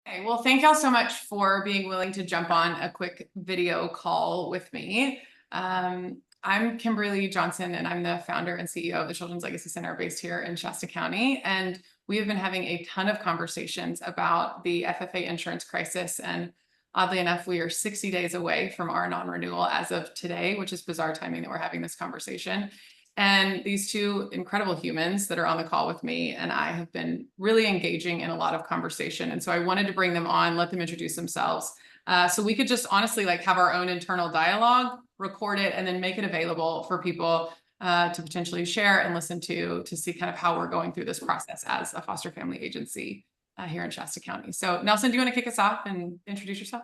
Okay, well, thank y'all so much for being willing to jump on a quick video call with me. I'm Kimberly Johnson, and I'm the founder and CEO of the Children's Legacy Center based here in Shasta County. And we have been having a ton of conversations about the FFA insurance crisis. And oddly enough, we are 60 days away from our non-renewal as of today, which is bizarre timing that we're having this conversation. And these two incredible humans that are on the call with me and I have been really engaging in a lot of conversation. And so I wanted to bring them on, let them introduce themselves. So we could just honestly have our own internal dialogue, record it, and then make it available for people to potentially share and listen to see kind of how we're going through this process as a foster family agency here in Shasta County. So Nelson, do you want to kick us off and introduce yourself?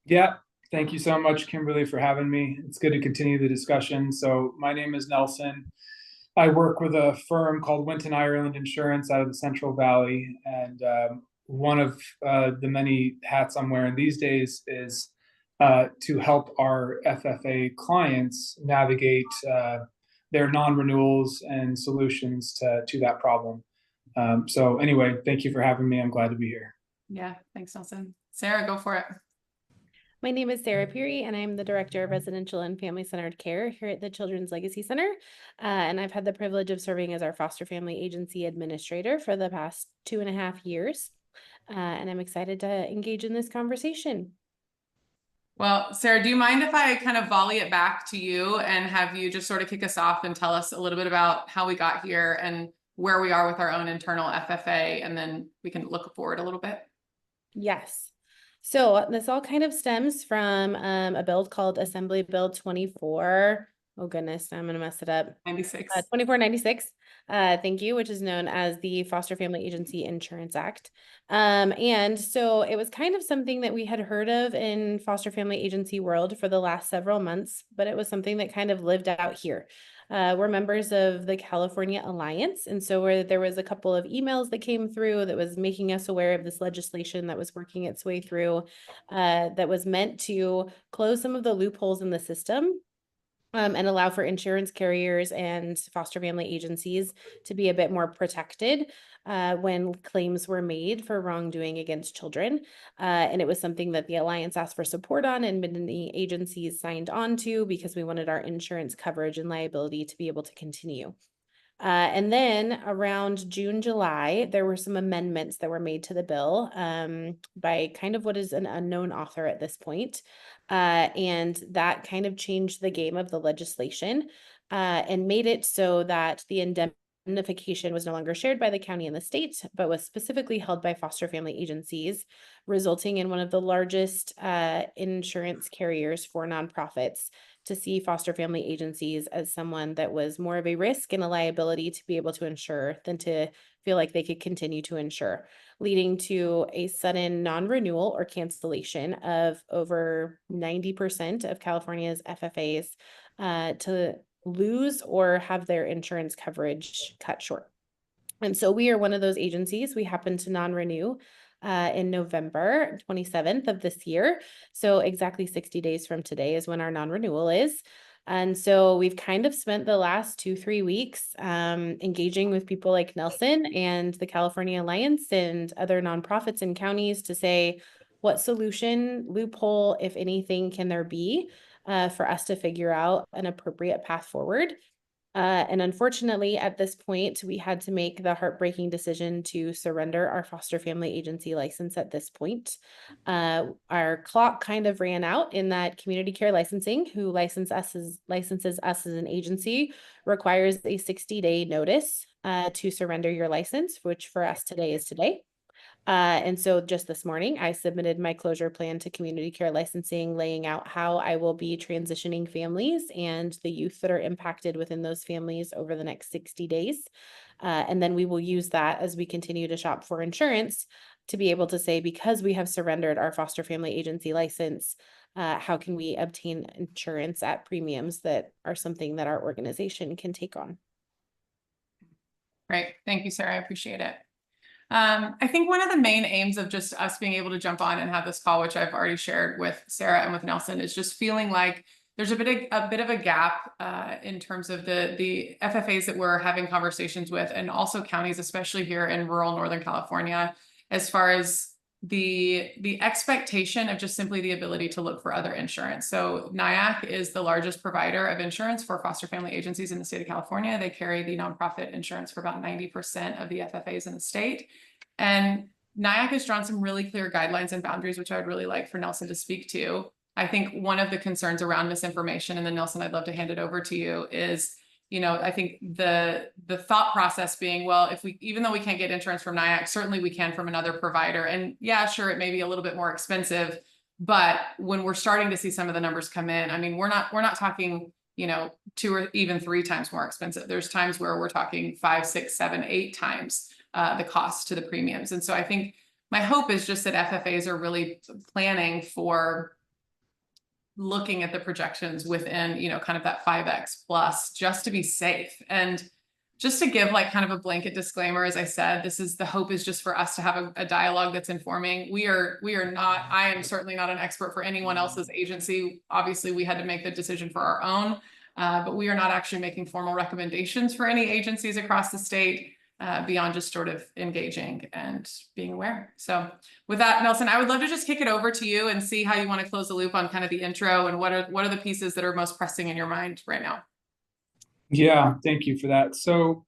Yeah, thank you so much, Kimberly, for having me. It's good to continue the discussion. So my name is Nelson. I work with a firm called Winton-Ireland Insurance out of the Central Valley. And one of the many hats I'm wearing these days is to help our FFA clients navigate their non-renewals and solutions to that problem. So anyway, thank you for having me. I'm glad to be here. Yeah, thanks, Nelson. Sarah, go for it. My name is Sarah Peary, and I'm the Director of Residential and Family-Centered Care here at the Children's Legacy Center. And I've had the privilege of serving as our foster family agency administrator for the past 2.5 years. And I'm excited to engage in this conversation. Well, Sarah, do you mind if I kind of volley it back to you and have you just sort of kick us off and tell us a little bit about how we got here and where we are with our own internal FFA, and then we can look forward a little bit? Yes. So this all kind of stems from a bill called Assembly Bill 24. Oh goodness, I'm gonna mess it up. 2496. Thank you, which is known as the Foster Family Agency Insurance Act. And so it was kind of something that we had heard of in foster family agency world for the last several months, but it was something that kind of lived out here. We're members of the California Alliance. And so there was a couple of emails that came through that was making us aware of this legislation that was working its way through that was meant to close some of the loopholes in the system and allow for insurance carriers and foster family agencies to be a bit more protected when claims were made for wrongdoing against children. And it was something that the Alliance asked for support on, and many agencies signed on to because we wanted our insurance coverage and liability to be able to continue. And then around June, July, there were some amendments that were made to the bill by kind of what is an unknown author at this point. And that kind of changed the game of the legislation and made it so that the indemnification was no longer shared by the county and the state, but was specifically held by foster family agencies, resulting in one of the largest insurance carriers for nonprofits to see foster family agencies as someone that was more of a risk and a liability to be able to insure than to feel like they could continue to insure, leading to a sudden non-renewal or cancellation of over 90% of California's FFAs to lose or have their insurance coverage cut short. And so we are one of those agencies. We happen to non-renew in November 27th of this year. So exactly 60 days from today is when our non-renewal is. And so we've kind of spent the last 2-3 weeks engaging with people like Nelson and the California Alliance and other nonprofits and counties to say, what solution, loophole, if anything, can there be for us to figure out an appropriate path forward? And unfortunately, at this point, we had to make the heartbreaking decision to surrender our foster family agency license at this point. Our clock kind of ran out in that Community Care Licensing, who licenses us as an agency, requires a 60-day notice to surrender your license, which for us today is today. And so just this morning, I submitted my closure plan to Community Care Licensing, laying out how I will be transitioning families and the youth that are impacted within those families over the next 60 days. And then we will use that as we continue to shop for insurance to be able to say, because we have surrendered our foster family agency license, how can we obtain insurance at premiums that are something that our organization can take on? Great. Thank you, Sarah. I appreciate it. I think one of the main aims of just us being able to jump on and have this call, which I've already shared with Sarah and with Nelson, is just feeling like there's a bit of a gap in terms of the FFAs that we're having conversations with, and also counties, especially here in rural Northern California, as far as the expectation of just simply the ability to look for other insurance. So NIAC is the largest provider of insurance for foster family agencies in the state of California. They carry the nonprofit insurance for about 90% of the FFAs in the state. And NIAC has drawn some really clear guidelines and boundaries, which I would really like for Nelson to speak to. I think one of the concerns around misinformation, and then Nelson, I'd love to hand it over to you, is, you know, I think the thought process being, well, if we, even though we can't get insurance from NIAC, certainly we can from another provider. And yeah, sure, it may be a little bit more expensive, but when we're starting to see some of the numbers come in, I mean, we're not talking, you know, 2 or even 3 times more expensive. There's times where we're talking 5, 6, 7, 8 times the cost to the premiums. And so I think my hope is just that FFAs are really planning for looking at the projections within, you know, kind of that 5x plus, just to be safe. And just to give like kind of a blanket disclaimer, as I said, the hope is just for us to have a dialogue that's informing. We are not, I am certainly not an expert for anyone else's agency. Obviously we had to make the decision for our own, but we are not actually making formal recommendations for any agencies across the state. Beyond just sort of engaging and being aware. So with that, Nelson, I would love to just kick it over to you and see how you want to close the loop on kind of the intro and what are the pieces that are most pressing in your mind right now? Yeah, thank you for that. So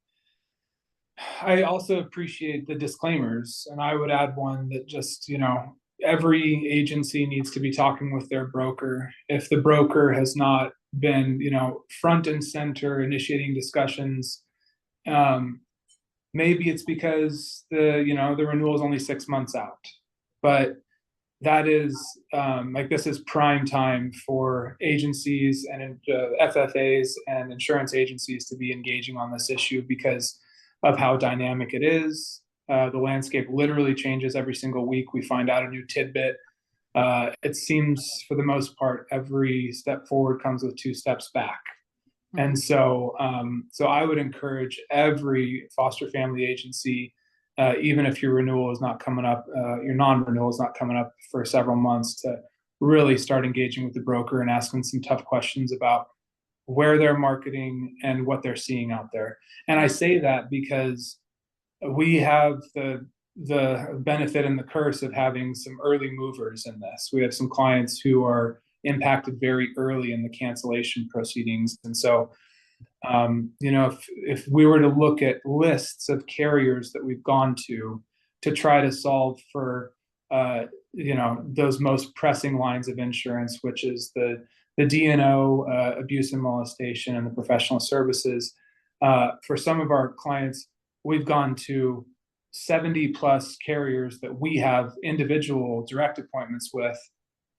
I also appreciate the disclaimers, and I would add one that just, you know, every agency needs to be talking with their broker. If the broker has not been, you know, front and center initiating discussions, maybe it's because the renewal is only 6 months out, but that is like, this is prime time for agencies and FFAs and insurance agencies to be engaging on this issue because of how dynamic it is. The landscape literally changes every single week. We find out a new tidbit. It seems for the most part, every step forward comes with 2 steps back. And so, so I would encourage every foster family agency, even if your renewal is not coming up, your non-renewal is not coming up for several months, to really start engaging with the broker and asking some tough questions about where they're marketing and what they're seeing out there. And I say that because we have the benefit and the curse of having some early movers in this. We have some clients who are impacted very early in the cancellation proceedings. And so, you know, if we were to look at lists of carriers that we've gone to try to solve for, you know, those most pressing lines of insurance, which is the D&O, abuse and molestation, and the professional services, for some of our clients, we've gone to 70 plus carriers that we have individual direct appointments with.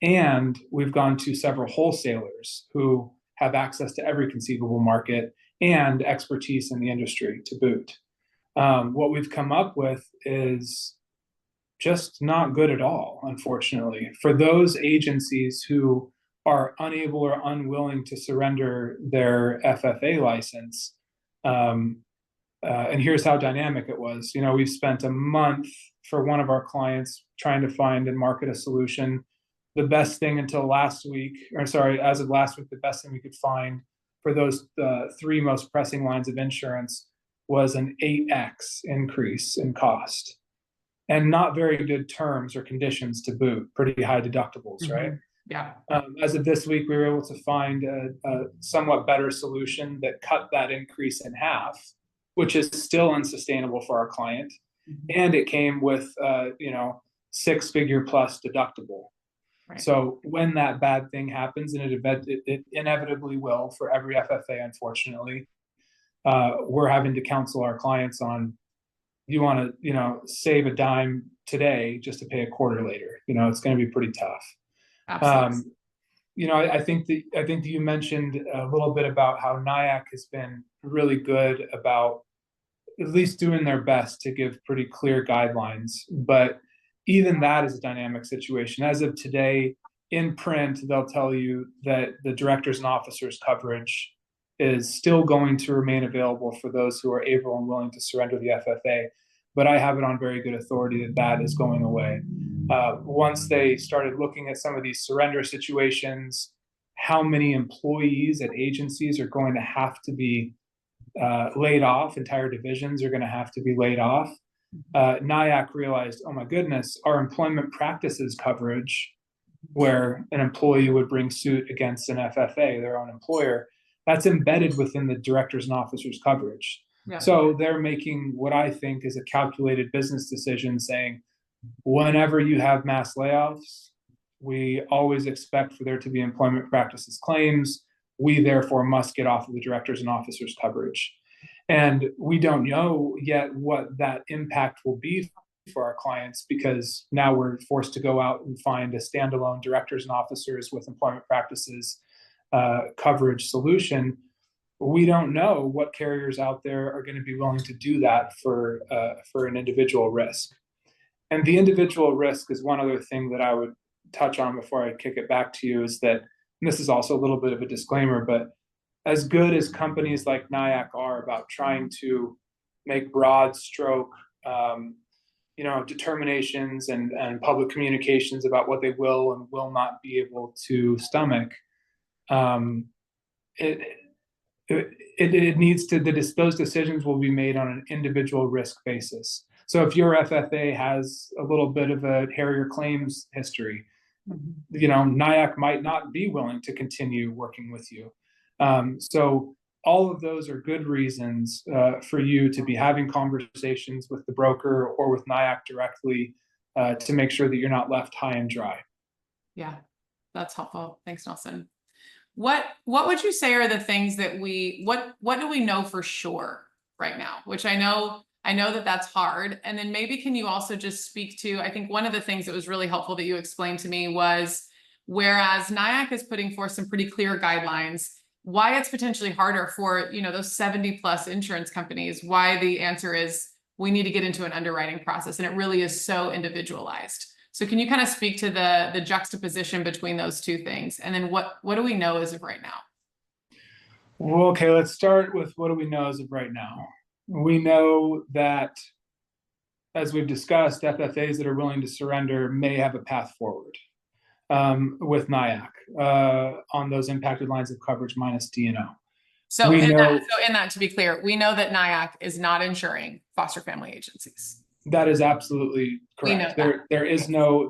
And we've gone to several wholesalers who have access to every conceivable market and expertise in the industry to boot. What we've come up with is just not good at all, unfortunately. For those agencies who are unable or unwilling to surrender their FFA license, and here's how dynamic it was. You know, we've spent a month for one of our clients trying to find and market a solution. The best thing until last week, or sorry, as of last week, the best thing we could find for those 3 most pressing lines of insurance was an 8x increase in cost, and not very good terms or conditions to boot, pretty high deductibles, right? Yeah. As of this week, we were able to find a somewhat better solution that cut that increase in half, which is still unsustainable for our client. And it came with, you know, 6-figure plus deductible. Right. So when that bad thing happens, and it inevitably will for every FFA, unfortunately, we're having to counsel our clients on, you want to, you know, save a dime today just to pay a quarter later. You know, it's going to be pretty tough. Absolutely. You know, I think that you mentioned a little bit about how NIAC has been really good about at least doing their best to give pretty clear guidelines, but even that is a dynamic situation. As of today, in print, they'll tell you that the directors and officers coverage is still going to remain available for those who are able and willing to surrender the FFA. But I have it on very good authority that that is going away. Once they started looking at some of these surrender situations, how many employees at agencies are going to have to be laid off, entire divisions are going to have to be laid off. NIAC realized, oh my goodness, our employment practices coverage, where an employee would bring suit against an FFA, their own employer, that's embedded within the directors and officers coverage. Yeah. So they're making what I think is a calculated business decision, saying, whenever you have mass layoffs, we always expect for there to be employment practices claims. We therefore must get off of the directors and officers coverage. And we don't know yet what that impact will be for our clients, because now we're forced to go out and find a standalone directors and officers with employment practices coverage solution. We don't know what carriers out there are going to be willing to do that for an individual risk. And the individual risk is one other thing that I would touch on before I kick it back to you, is that, and this is also a little bit of a disclaimer, but as good as companies like NIAC are about trying to make broad stroke determinations and public communications about what they will and will not be able to stomach, it needs to, those decisions will be made on an individual risk basis. So if your FFA has a little bit of a hairier claims history, NIAC might not be willing to continue working with you. So all of those are good reasons for you to be having conversations with the broker or with NIAC directly to make sure that you're not left high and dry. Yeah, that's helpful. Thanks, Nelson. What would you say are the things that what do we know for sure right now? Which I know that that's hard. And then maybe can you also just speak to, I think one of the things that was really helpful that you explained to me was, whereas NIAC is putting forth some pretty clear guidelines, why it's potentially harder for, those 70+ insurance companies, why the answer is we need to get into an underwriting process, and it really is so individualized. So can you kind of speak to the juxtaposition between those two things? And then what do we know as of right now? Well, okay, let's start with what do we know as of right now. We know that, as we've discussed, FFAs that are willing to surrender may have a path forward with NIAC on those impacted lines of coverage minus D&O. So in that, to be clear, we know that NIAC is not insuring foster family agencies. That is absolutely correct. There is no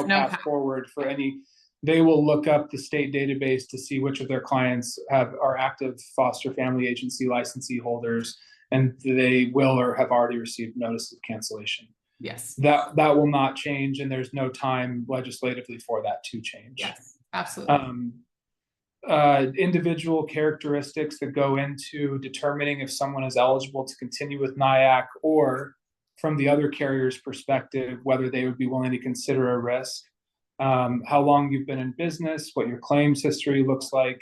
path forward for any. They will look up the state database to see which of their clients are active foster family agency licensee holders, and they will or have already received notice of cancellation. Yes. That will not change, and there's no time legislatively for that to change. Yes, absolutely. Individual characteristics that go into determining if someone is eligible to continue with NIAC, or from the other carrier's perspective, whether they would be willing to consider a risk, how long you've been in business, what your claims history looks like,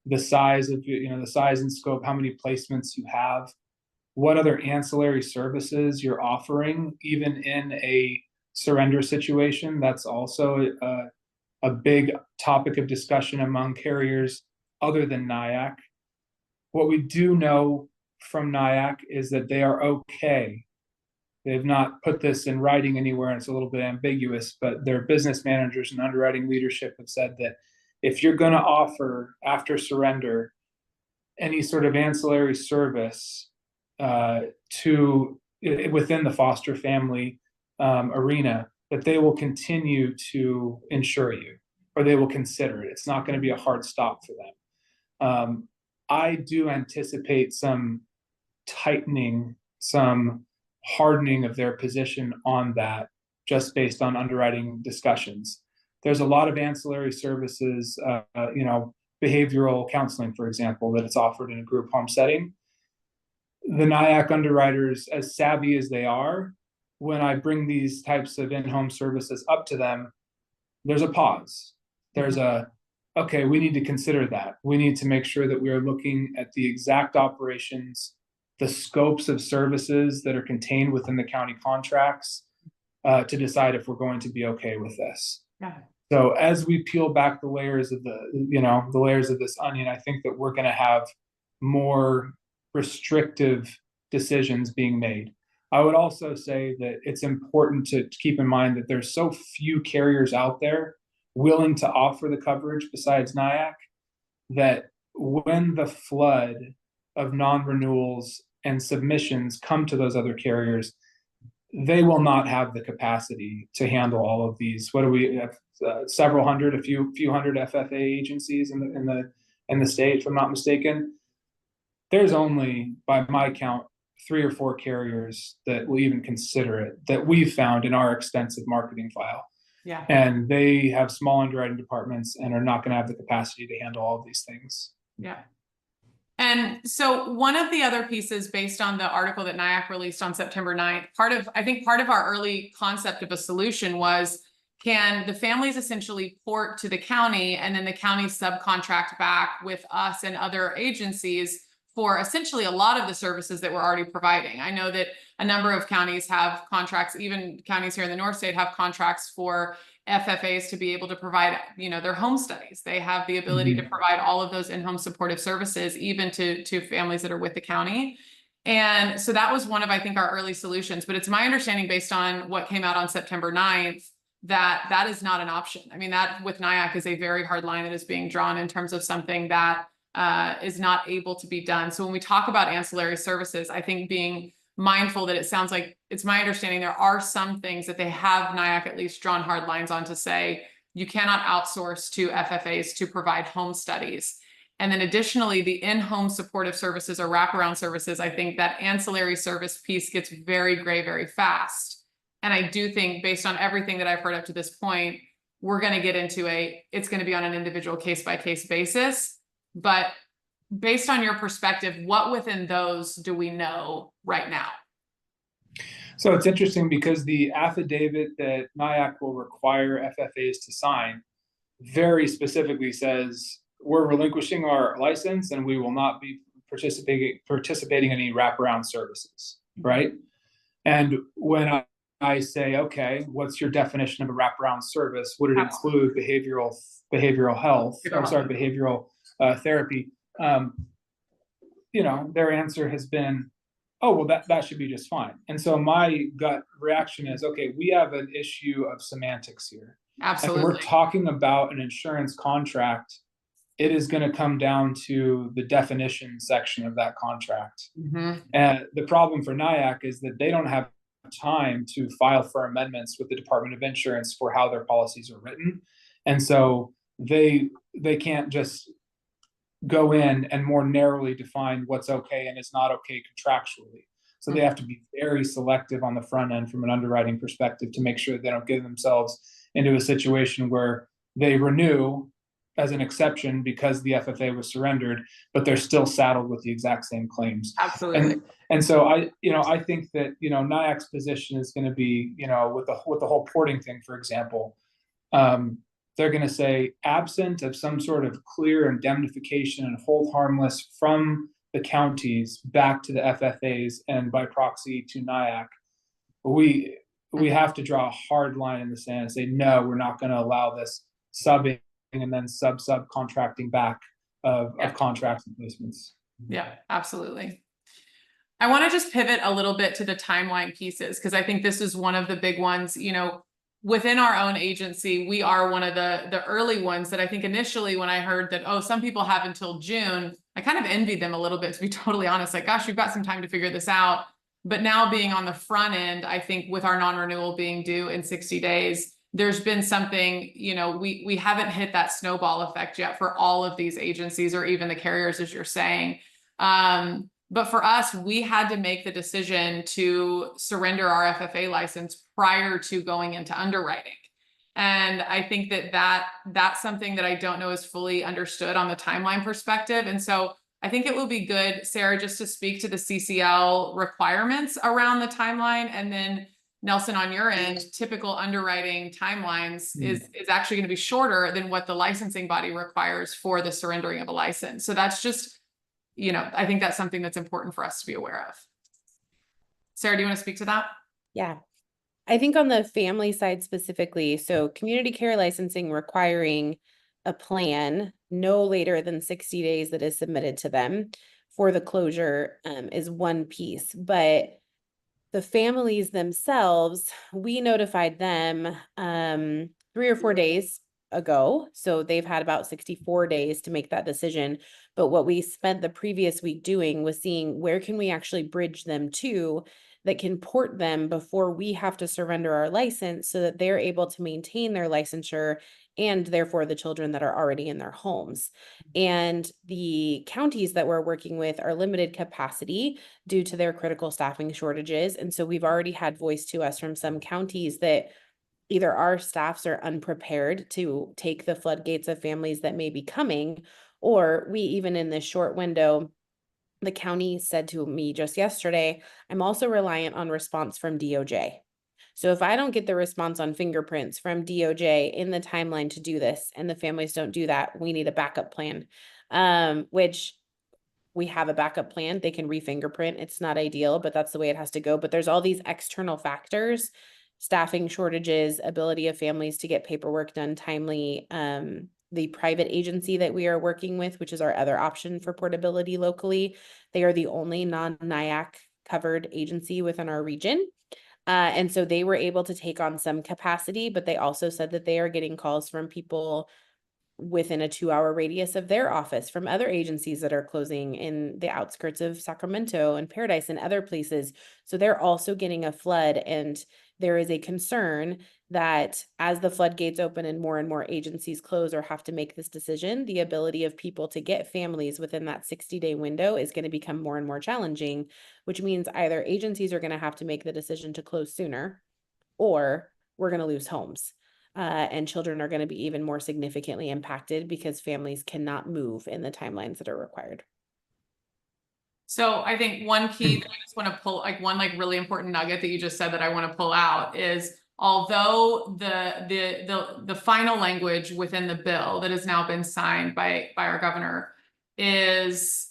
the size of the size and scope, how many placements you have, what other ancillary services you're offering, even in a surrender situation. That's also a big topic of discussion among carriers other than NIAC. What we do know from NIAC is that they are okay. They've not put this in writing anywhere, and it's a little bit ambiguous, but their business managers and underwriting leadership have said that if you're going to offer after surrender any sort of ancillary service within the foster family arena, that they will continue to insure you, or they will consider it. It's not going to be a hard stop for them. I do anticipate some tightening, some hardening of their position on that, just based on underwriting discussions. There's a lot of ancillary services, behavioral counseling, for example, that it's offered in a group home setting. The NIAC underwriters, as savvy as they are, when I bring these types of in-home services up to them, there's a pause. There's okay, we need to consider that. We need to make sure that we are looking at the exact operations, the scopes of services that are contained within the county contracts to decide if we're going to be okay with this. Yeah. So as we peel back the layers of the layers of this onion, I think that we're going to have more restrictive decisions being made. I would also say that it's important to keep in mind that there's so few carriers out there willing to offer the coverage besides NIAC, that when the flood of non-renewals and submissions come to those other carriers, they will not have the capacity to handle all of these. What do we have? Several hundred, a few hundred FFA agencies in the state, if I'm not mistaken. There's only, by my count, 3 or 4 carriers that will even consider it, that we've found in our extensive marketing file. Yeah. And they have small underwriting departments and are not going to have the capacity to handle all of these things. Yeah. And so one of the other pieces, based on the article that NIAC released on September 9th, I think part of our early concept of a solution was, can the families essentially port to the county and then the county subcontract back with us and other agencies for essentially a lot of the services that we're already providing? I know that a number of counties have contracts, even counties here in the North State have contracts for FFAs to be able to provide, their home studies. They have the ability to provide all of those in-home supportive services, even to families that are with the county. And so that was one of, I think, our early solutions. But it's my understanding, based on what came out on September 9th, that is not an option. I mean, that with NIAC is a very hard line that is being drawn in terms of something that is not able to be done. So when we talk about ancillary services, I think being mindful that it sounds like, it's my understanding there are some things that they have NIAC at least drawn hard lines on to say, you cannot outsource to FFAs to provide home studies. And then additionally, the in-home supportive services or wraparound services, I think that ancillary service piece gets very gray very fast. And I do think, based on everything that I've heard up to this point, we're going to get into it's going to be on an individual case-by-case basis. But based on your perspective, what within those do we know right now? So it's interesting because the affidavit that NIAC will require FFAs to sign very specifically says we're relinquishing our license and we will not be participating in any wraparound services, right? And when I say, okay, what's your definition of a wraparound service? Would it include behavioral health? I'm sorry, behavioral therapy? Their answer has been, oh, well, that should be just fine. And so my gut reaction is, okay, we have an issue of semantics here. Absolutely. And we're talking about an insurance contract. It is going to come down to the definition section of that contract. And the problem for NIAC is that they don't have time to file for amendments with the Department of Insurance for how their policies are written. And so they can't just go in and more narrowly define what's okay and is not okay contractually. So they have to be very selective on the front end from an underwriting perspective to make sure they don't get themselves into a situation where they renew as an exception because the FFA was surrendered, but they're still saddled with the exact same claims. Absolutely. And so I think that, NIAC's position is going to be, with the whole porting thing, for example, they're going to say, absent of some sort of clear indemnification and hold harmless from the counties back to the FFAs and by proxy to NIAC, we have to draw a hard line in the sand and say, no, we're not going to allow this subbing and then subcontracting back of contracts and placements. Yeah, absolutely. I want to just pivot a little bit to the timeline pieces, because I think this is one of the big ones. Within our own agency, we are one of the early ones that I think initially when I heard that, oh, some people have until June, I kind of envied them a little bit, to be totally honest. Like, gosh, we've got some time to figure this out. But now being on the front end, I think with our non-renewal being due in 60 days, there's been something, we haven't hit that snowball effect yet for all of these agencies or even the carriers, as you're saying. But for us, we had to make the decision to surrender our FFA license prior to going into underwriting. And I think that's something that I don't know is fully understood on the timeline perspective. And so I think it will be good, Sarah, just to speak to the CCL requirements around the timeline. And then Nelson, on your end, typical underwriting timelines is actually going to be shorter than what the licensing body requires for the surrendering of a license. So that's just, I think that's something that's important for us to be aware of. Sarah, do you want to speak to that? Yeah. I think on the family side specifically, so community care licensing requiring a plan no later than 60 days that is submitted to them for the closure is one piece. But the families themselves, we notified them 3 or 4 days ago. So they've had about 64 days to make that decision. But what we spent the previous week doing was seeing where can we actually bridge them to that can port them before we have to surrender our license so that they're able to maintain their licensure and therefore the children that are already in their homes. And the counties that we're working with are limited capacity due to their critical staffing shortages. And so we've already had voice to us from some counties that either our staffs are unprepared to take the floodgates of families that may be coming, or we, even in this short window, the county said to me just yesterday, I'm also reliant on response from DOJ. So if I don't get the response on fingerprints from DOJ in the timeline to do this, and the families don't do that, we need a backup plan, which we have a backup plan. They can re-fingerprint. It's not ideal, but that's the way it has to go. But there's all these external factors, staffing shortages, ability of families to get paperwork done timely, the private agency that we are working with, which is our other option for portability locally. They are the only non-NIAC covered agency within our region. And so they were able to take on some capacity, but they also said that they are getting calls from people within a 2-hour radius of their office from other agencies that are closing in the outskirts of Sacramento and Paradise and other places. So they're also getting a flood, and there is a concern that as the floodgates open and more agencies close or have to make this decision, the ability of people to get families within that 60-day window is going to become more and more challenging, which means either agencies are going to have to make the decision to close sooner, or we're going to lose homes. And children are going to be even more significantly impacted because families cannot move in the timelines that are required. So I think one key that I just want to pull, like one really important nugget that you just said that I want to pull out is, although the final language within the bill that has now been signed by our governor is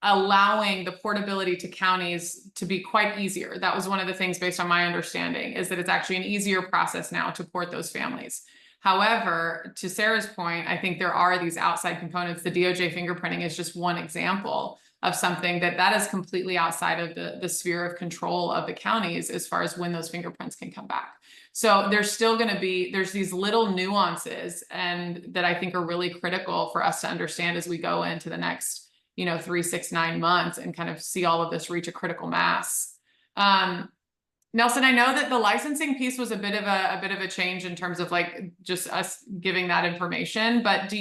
allowing the portability to counties to be quite easier. That was one of the things, based on my understanding, is that it's actually an easier process now to port those families. However, to Sarah's point, I think there are these outside components. The DOJ fingerprinting is just one example of something that is completely outside of the sphere of control of the counties as far as when those fingerprints can come back. So there's still going to be, there's these little nuances and that I think are really critical for us to understand as we go into the next 3, 6, 9 months and kind of see all of this reach a critical mass. Nelson, I know that the licensing piece was a bit of a change in terms of just us giving that information, but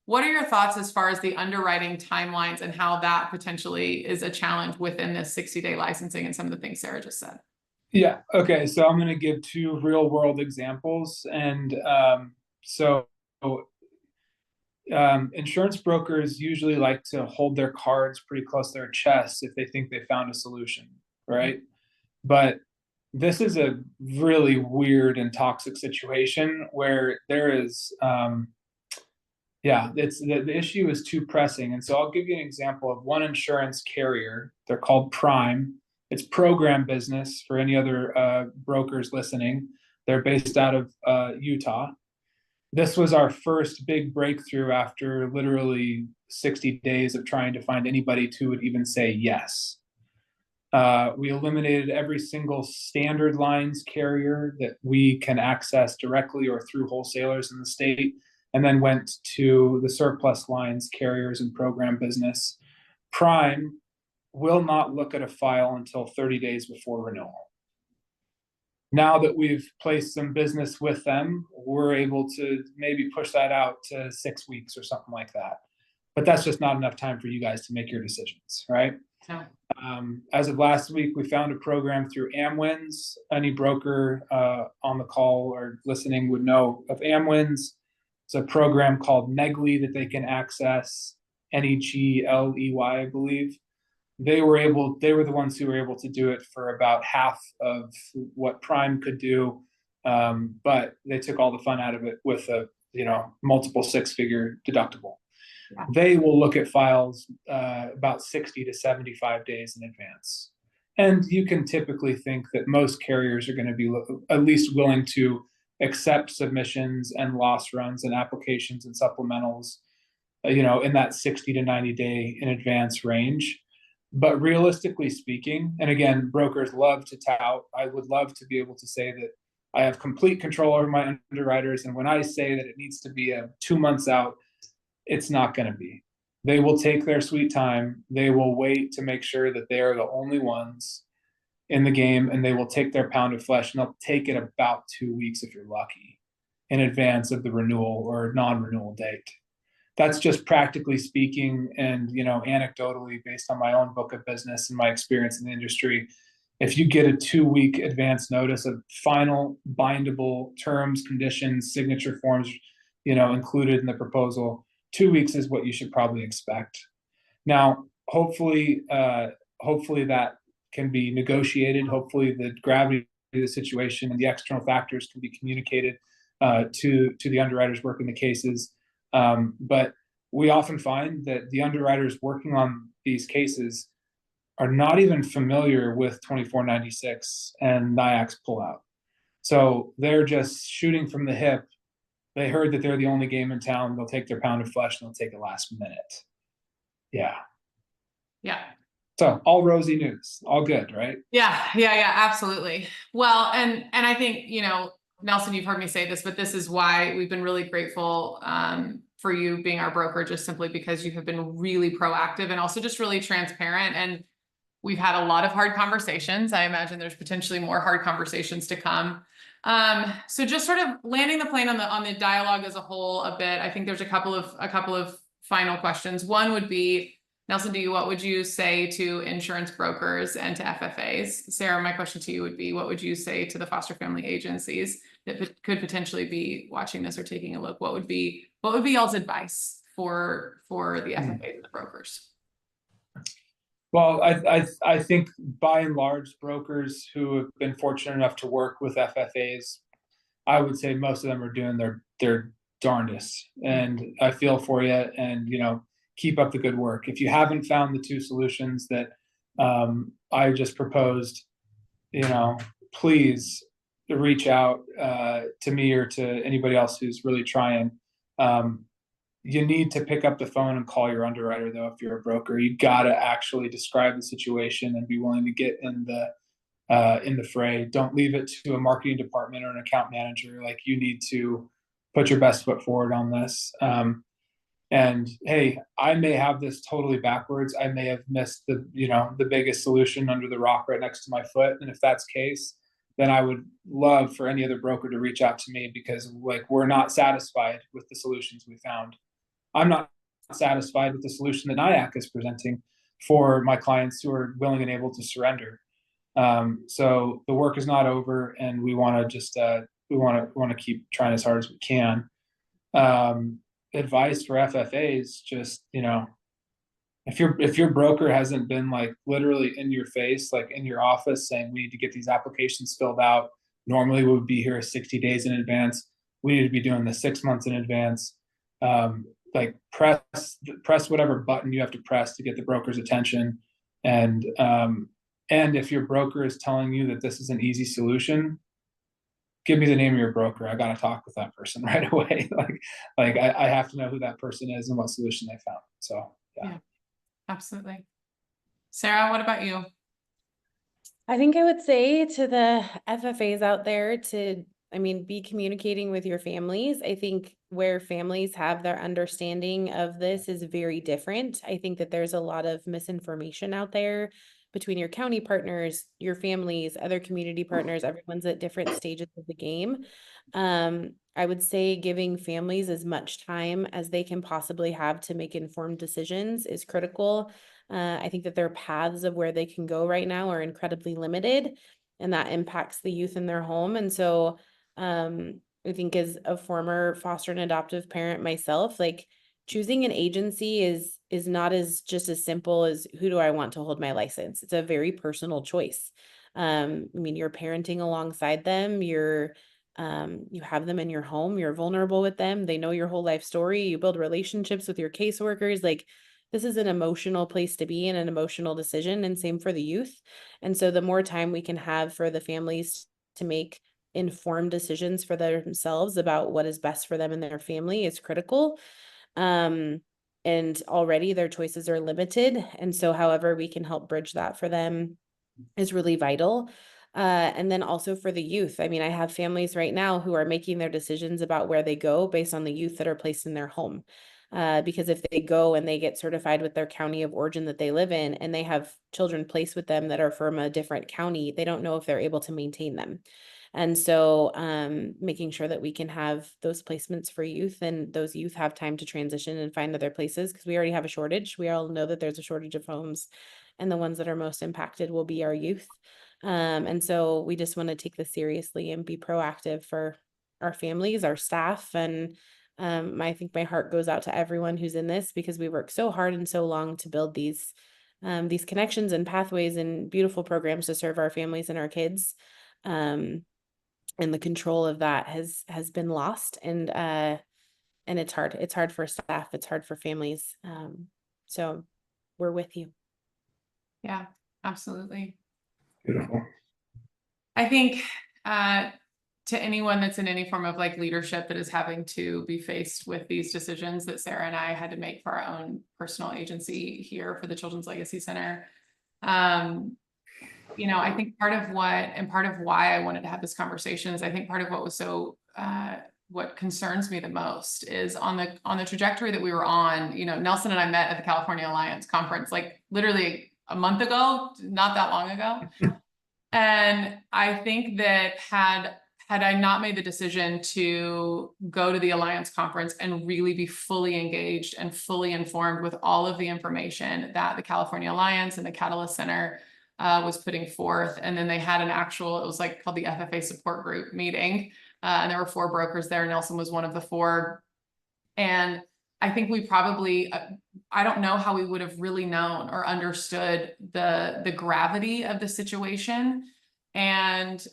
what are your thoughts as far as the underwriting timelines and how that potentially is a challenge within this 60-day licensing and some of the things Sarah just said? Yeah. Okay. So I'm going to give 2 real world examples. And insurance brokers usually like to hold their cards pretty close to their chest if they think they found a solution, right? But this is a really weird and toxic situation where there is, the issue is too pressing. And so I'll give you an example of one insurance carrier. They're called Prime. It's program business for any other brokers listening. They're based out of Utah. This was our first big breakthrough after literally 60 days of trying to find anybody who would even say yes. We eliminated every single standard lines carrier that we can access directly or through wholesalers in the state, and then went to the surplus lines carriers and program business. Prime will not look at a file until 30 days before renewal. Now that we've placed some business with them, we're able to maybe push that out to 6 weeks or something like that. But that's just not enough time for you guys to make your decisions, right? No. As of last week, we found a program through AmWinds. Any broker on the call or listening would know of AmWinds. It's a program called Negley that they can access, Negley, I believe. They were the ones who were able to do it for about half of what Prime could do, but they took all the fun out of it with a multiple 6-figure deductible. Yeah. They will look at files about 60 to 75 days in advance, and you can typically think that most carriers are going to be at least willing to accept submissions and loss runs and applications and supplementals, in that 60 to 90 day in advance range. But realistically speaking, and again, brokers love to tout, I would love to be able to say that I have complete control over my underwriters. And when I say that it needs to be 2 months out, it's not going to be. They will take their sweet time. They will wait to make sure that they are the only ones. in the game, and they will take their pound of flesh, and they'll take it about 2 weeks if you're lucky, in advance of the renewal or non-renewal date. That's just practically speaking, and anecdotally, based on my own book of business and my experience in the industry. If you get a 2-week advance notice of final bindable terms, conditions, signature forms, included in the proposal, 2 weeks is what you should probably expect. Now, hopefully that can be negotiated. Hopefully the gravity of the situation and the external factors can be communicated to the underwriters working the cases. But we often find that the underwriters working on these cases are not even familiar with 2496 and NIAC's pullout. So they're just shooting from the hip. They heard that they're the only game in town. They'll take their pound of flesh and they'll take it last minute. Yeah. So all rosy news, all good, right? Yeah, absolutely. Well, and I think, Nelson, you've heard me say this, but this is why we've been really grateful for you being our broker, just simply because you have been really proactive and also just really transparent. And we've had a lot of hard conversations. I imagine there's potentially more hard conversations to come. So just sort of landing the plane on the dialogue as a whole a bit. I think there's a couple of final questions. One would be, Nelson, what would you say to insurance brokers and to FFAs? Sarah, my question to you would be, what would you say to the foster family agencies that could potentially be watching this or taking a look? What would be y'all's advice for the FFAs and the brokers? Well, I think by and large, brokers who have been fortunate enough to work with FFAs, I would say most of them are doing their darndest. And I feel for you, and keep up the good work. If you haven't found the 2 solutions that I just proposed, please reach out to me or to anybody else who's really trying. You need to pick up the phone and call your underwriter, though. If you're a broker, you got to actually describe the situation and be willing to get in the fray. Don't leave it to a marketing department or an account manager. Like, you need to put your best foot forward on this. And hey, I may have this totally backwards. I may have missed the biggest solution under the rock right next to my foot. And if that's the case, then I would love for any other broker to reach out to me, because we're not satisfied with the solutions we found. I'm not satisfied with the solution that NIAC is presenting for my clients who are willing and able to surrender. So the work is not over, and we want to just we want to keep trying as hard as we can. Advice for FFAs, just if your broker hasn't been literally in your face, in your office, saying we need to get these applications filled out, normally we would be here 60 days in advance, we need to be doing this 6 months in advance. Press whatever button you have to press to get the broker's attention. And if your broker is telling you that this is an easy solution, give me the name of your broker. I got to talk with that person right away. I have to know who that person is and what solution they found. So yeah, absolutely. Sarah, what about you? I think I would say to the FFAs out there to, be communicating with your families. I think where families have their understanding of this is very different. I think that there's a lot of misinformation out there between your county partners, your families, other community partners. Everyone's at different stages of the game. I would say giving families as much time as they can possibly have to make informed decisions is critical. I think that their paths of where they can go right now are incredibly limited, and that impacts the youth in their home. And so I think, as a former foster and adoptive parent myself, choosing an agency is not just as simple as, who do I want to hold my license? It's a very personal choice. You're parenting alongside them. You have them in your home. You're vulnerable with them. They know your whole life story. You build relationships with your caseworkers. This is an emotional place to be and an emotional decision, and same for the youth. And so the more time we can have for the families to make informed decisions for themselves about what is best for them and their family is critical. And already their choices are limited. And so however we can help bridge that for them is really vital. And then also for the youth. I have families right now who are making their decisions about where they go based on the youth that are placed in their home. Because if they go and they get certified with their county of origin that they live in, and they have children placed with them that are from a different county, they don't know if they're able to maintain them. And so making sure that we can have those placements for youth, and those youth have time to transition and find other places, because we already have a shortage. We all know that there's a shortage of homes, and the ones that are most impacted will be our youth. And so we just want to take this seriously and be proactive for our families, our staff, and I think my heart goes out to everyone who's in this, because we work so hard and so long to build these connections and pathways and beautiful programs to serve our families and our kids. And the control of that has been lost, and it's hard. It's hard for staff. It's hard for families. So we're with you. Yeah, absolutely. Beautiful. I think to anyone that's in any form of like leadership that is having to be faced with these decisions that Sarah and I had to make for our own personal agency here for the Children's Legacy Center, you know, I think part of why I wanted to have this conversation is I think part of what was so what concerns me the most is on the trajectory that we were on. You know, Nelson and I met at the California Alliance conference like literally a month ago, not that long ago. And I think that had I not made the decision to go to the Alliance conference and really be fully engaged and fully informed with all of the information that the California Alliance and the Catalyst Center was putting forth, and then they had an actual, it was like called the FFA support group meeting, and there were 4 brokers there. Nelson was one of the 4. And I think we probably, I don't know how we would have really known or understood the gravity of the situation. And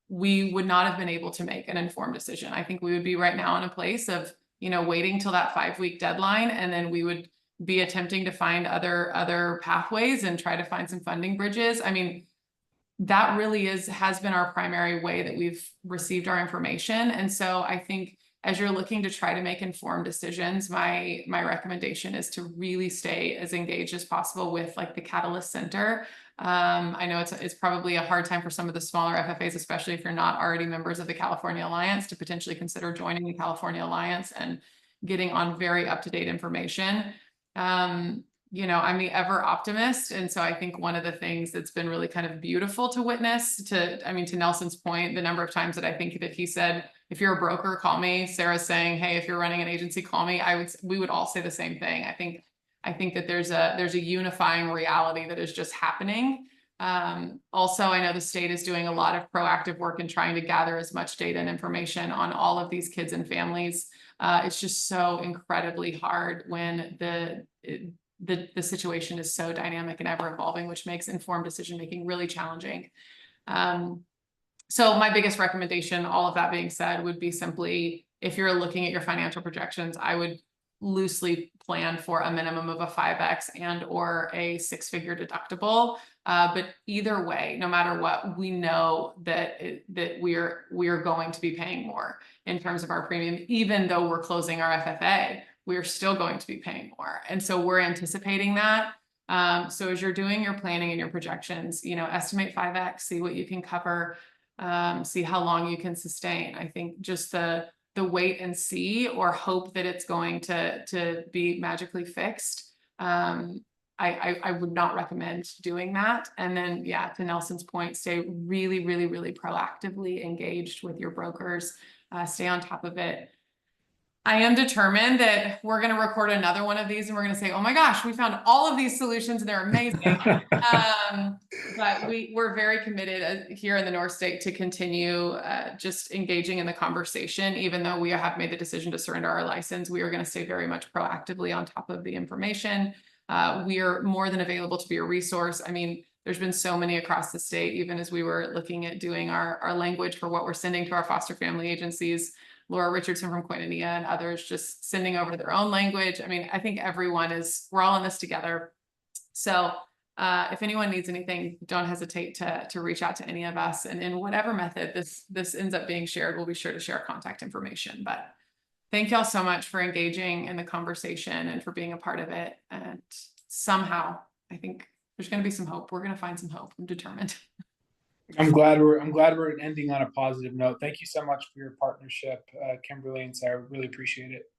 we would not have been able to make an informed decision. I think we would be right now in a place of, you know, waiting till that 5-week deadline, and then we would be attempting to find other pathways and try to find some funding bridges. I mean, that really has been our primary way that we've received our information. And so I think as you're looking to try to make informed decisions, my recommendation is to really stay as engaged as possible with like the Catalyst Center. I know it's probably a hard time for some of the smaller FFAs, especially if you're not already members of the California Alliance, to potentially consider joining the California Alliance and getting on very up-to-date information. You know, I'm the ever optimist. And so I think one of the things that's been really kind of beautiful to witness to Nelson's point, the number of times that I think that he said, if you're a broker, call me. Sarah's saying, hey, if you're running an agency, call me. We would all say the same thing. I think that there's a unifying reality that is just happening. Also, I know the state is doing a lot of proactive work in trying to gather as much data and information on all of these kids and families. It's just so incredibly hard when the situation is so dynamic and ever evolving, which makes informed decision making really challenging. So my biggest recommendation, all of that being said, would be simply, if you're looking at your financial projections, I would loosely plan for a minimum of a 5x and or a 6-figure deductible. But either way, no matter what, we know that we are going to be paying more in terms of our premium. Even though we're closing our FFA, we're still going to be paying more. And so we're anticipating that. So as you're doing your planning and your projections, you know, estimate 5x, see what you can cover, see how long you can sustain. I think just the wait and see or hope that it's going to be magically fixed. I would not recommend doing that. And then, yeah, to Nelson's point, stay really, really, really proactively engaged with your brokers, stay on top of it. I am determined that we're going to record another one of these and we're going to say, oh my gosh, we found all of these solutions and they're amazing. But we're very committed here in the North State to continue just engaging in the conversation. Even though we have made the decision to surrender our license, we are going to stay very much proactively on top of the information. We are more than available to be a resource. I mean, there's been so many across the state, even as we were looking at doing our language for what we're sending to our foster family agencies. Laura Richardson from Koinonia and others just sending over their own language. I mean, I think we're all in this together. So if anyone needs anything, don't hesitate to reach out to any of us. And in whatever method this ends up being shared, we'll be sure to share contact information. But thank y'all so much for engaging in the conversation and for being a part of it. And somehow, I think there's going to be some hope. We're going to find some hope. I'm determined. I'm glad we're ending on a positive note. Thank you so much for your partnership, Kimberly and Sarah. Really appreciate it.